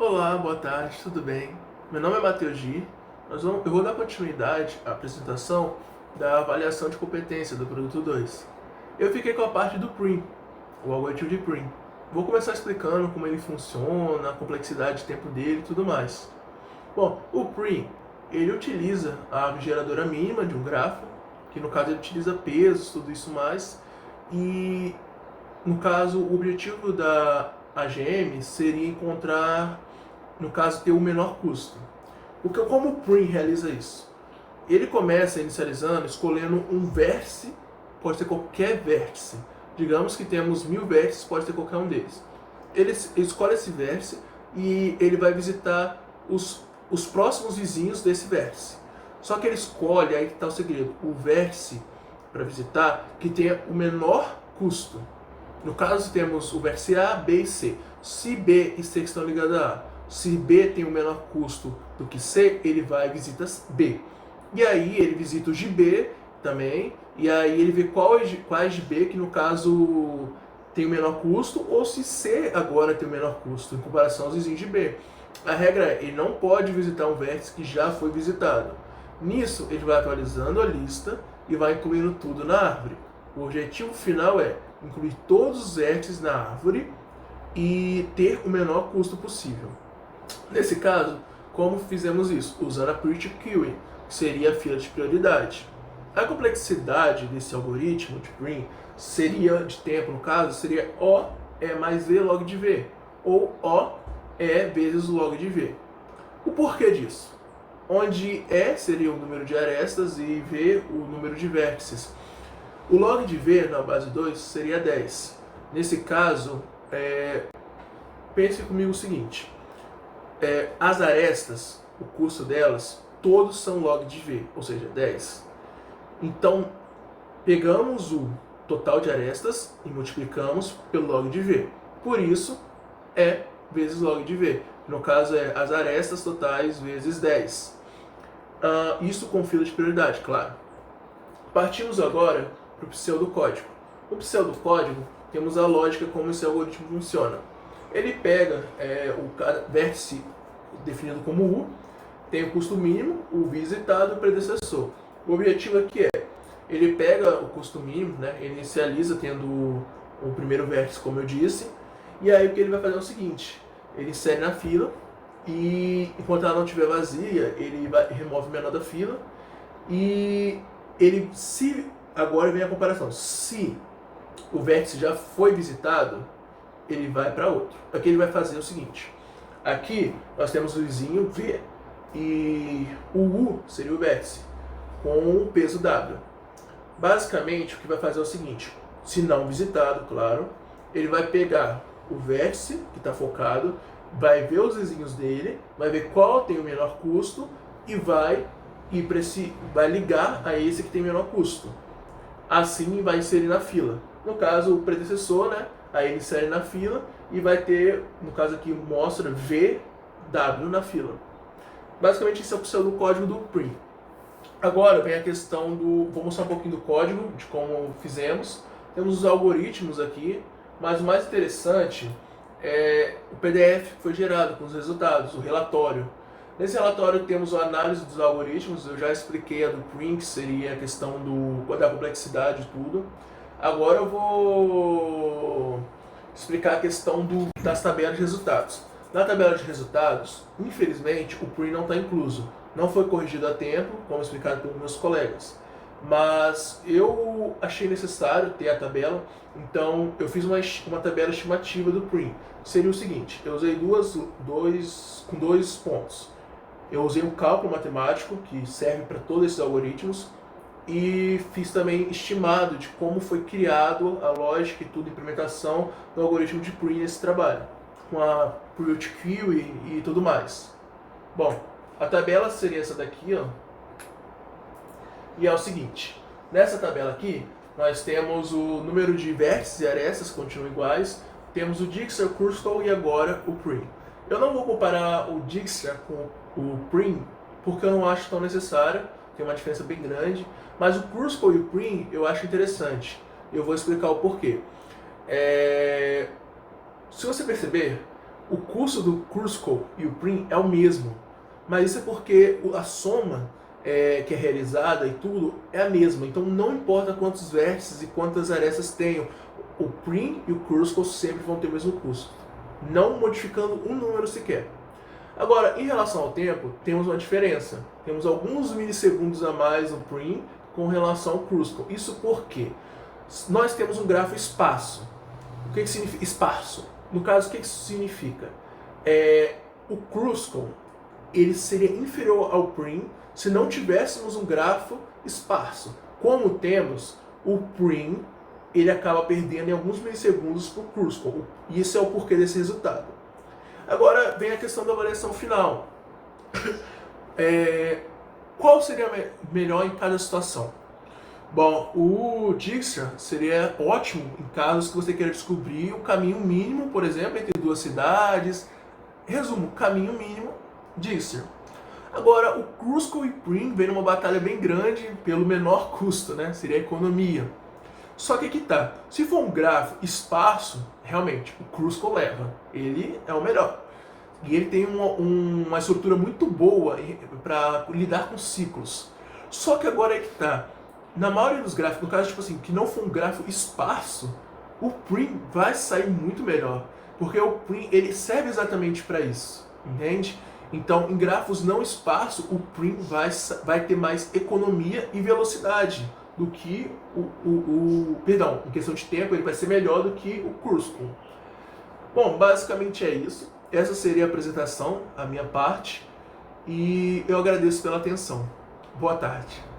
Olá, boa tarde, tudo bem? Meu nome é Matheus Gi. Eu vou dar continuidade à apresentação da avaliação de competência do produto 2. Eu fiquei com a parte do PRIM, o algoritmo de PRIM. Vou começar explicando como ele funciona, a complexidade de tempo dele e tudo mais. Bom, o PRIM, ele utiliza a árvore geradora mínima de um grafo, que no caso ele utiliza pesos, tudo isso mais, e no caso o objetivo da AGM seria encontrar, no caso, ter o menor custo. Como o PRIM realiza isso? Ele começa inicializando, escolhendo um vértice, pode ser qualquer vértice. Digamos que temos 1000 vértices, pode ser qualquer um deles. Ele escolhe esse vértice e ele vai visitar os próximos vizinhos desse vértice. Só que ele escolhe, aí que está o segredo, o vértice para visitar que tenha o menor custo. No caso, temos o vértice A, B e C. Se B e C estão ligados a A, se B tem o menor custo do que C, ele vai e visita B. E aí ele visita os de B também, e aí ele vê quais de B que no caso tem o menor custo, ou se C agora tem o menor custo em comparação aos vizinhos de B. A regra é, ele não pode visitar um vértice que já foi visitado. Nisso, ele vai atualizando a lista e vai incluindo tudo na árvore. O objetivo final é incluir todos os vértices na árvore e ter o menor custo possível. Nesse caso, como fizemos isso? Usando a Priority Queuing, que seria a fila de prioridade. A complexidade desse algoritmo de PRIM seria, de tempo no caso, seria O é mais V log de V, ou O é vezes o log de V. O porquê disso? Onde E seria o número de arestas e V o número de vértices. O log de V na base 2 seria 10. Nesse caso, pense comigo o seguinte. As arestas, o custo delas, todos são log de V, ou seja, 10. Então, pegamos o total de arestas e multiplicamos pelo log de V. Por isso, é vezes log de V. No caso, é as arestas totais vezes 10. Isso com fila de prioridade, claro. Partimos agora para o pseudocódigo. No pseudocódigo, temos a lógica como esse algoritmo funciona. Ele pega o vértice definido como U, tem o custo mínimo, o visitado e o predecessor. O objetivo aqui ele pega o custo mínimo, né, ele inicializa tendo o primeiro vértice, como eu disse, e aí o que ele vai fazer é o seguinte, ele insere na fila, e enquanto ela não estiver vazia, ele remove o menor da fila, e agora vem a comparação, se o vértice já foi visitado, ele vai para outro. Aqui ele vai fazer o seguinte, aqui nós temos o vizinho V, e o U seria o vértice, com o peso W. Basicamente, o que vai fazer é o seguinte, se não visitado, claro, ele vai pegar o vértice que está focado, vai ver os vizinhos dele, vai ver qual tem o menor custo e vai ligar a esse que tem o menor custo. Assim vai inserir na fila. No caso, o predecessor, né? Aí ele insere na fila e vai ter, no caso aqui, mostra VW na fila. Basicamente, esse é o pseudocódigo do PRIM. Agora vem a questão vou mostrar um pouquinho do código, de como fizemos. Temos os algoritmos aqui, mas o mais interessante é o PDF que foi gerado com os resultados, o relatório. Nesse relatório temos a análise dos algoritmos, eu já expliquei a do PRIM, que seria a questão da complexidade e tudo. Agora eu vou explicar a questão das tabelas de resultados. Na tabela de resultados, infelizmente, o PRIM não está incluso. Não foi corrigido a tempo, como explicado pelos meus colegas. Mas eu achei necessário ter a tabela, então eu fiz uma tabela estimativa do PRIM. Seria o seguinte, eu usei com dois pontos. Eu usei um cálculo matemático, que serve para todos esses algoritmos, e fiz também estimado de como foi criado a lógica e tudo, a implementação do algoritmo de PRIM nesse trabalho, com a Priority Queuing e tudo mais. Bom, a tabela seria essa daqui, ó. E é o seguinte, nessa tabela aqui, nós temos o número de vértices e arestas que continuam iguais, temos o Dijkstra, o Kruskal e agora o PRIM. Eu não vou comparar o Dijkstra com o PRIM, porque eu não acho tão necessário, tem uma diferença bem grande, mas o Kruskal e o PRIM eu acho interessante. Eu vou explicar o porquê. Se você perceber, o custo do Crucible e o Prim é o mesmo, mas isso é porque a soma que é realizada e tudo é a mesma, então não importa quantos vértices e quantas arestas tenham, o Prim e o Crucible sempre vão ter o mesmo custo, não modificando um número sequer. Agora, em relação ao tempo, temos uma diferença. Temos alguns milissegundos a mais no Prim com relação ao Crucible. Isso porque nós temos um grafo espaço. O que significa espaço? No caso, o que isso significa? O Crucible ele seria inferior ao Prim se não tivéssemos um grafo esparso. Como temos, o Prim ele acaba perdendo em alguns milissegundos para o Crucible. E isso é o porquê desse resultado. Agora vem a questão da avaliação final. Qual seria melhor em cada situação? Bom, o Dijkstra seria ótimo em casos que você queira descobrir o caminho mínimo, por exemplo, entre duas cidades. Resumo, caminho mínimo, Dijkstra. Agora, o Crucible e Prim vem numa batalha bem grande pelo menor custo, né? Seria a economia. Só que aqui tá, se for um grafo esparso, realmente, o Crucible leva. Ele é o melhor. E ele tem uma estrutura muito boa para lidar com ciclos. Só que agora é que tá. Na maioria dos gráficos, no caso, tipo assim, que não for um grafo esparso, o Prim vai sair muito melhor. Porque o Prim, ele serve exatamente para isso, entende? Então, em grafos não esparsos, o Prim vai ter mais economia e velocidade do que perdão, em questão de tempo, ele vai ser melhor do que o Crucible. Bom, basicamente é isso. Essa seria a apresentação, a minha parte, e eu agradeço pela atenção. Boa tarde.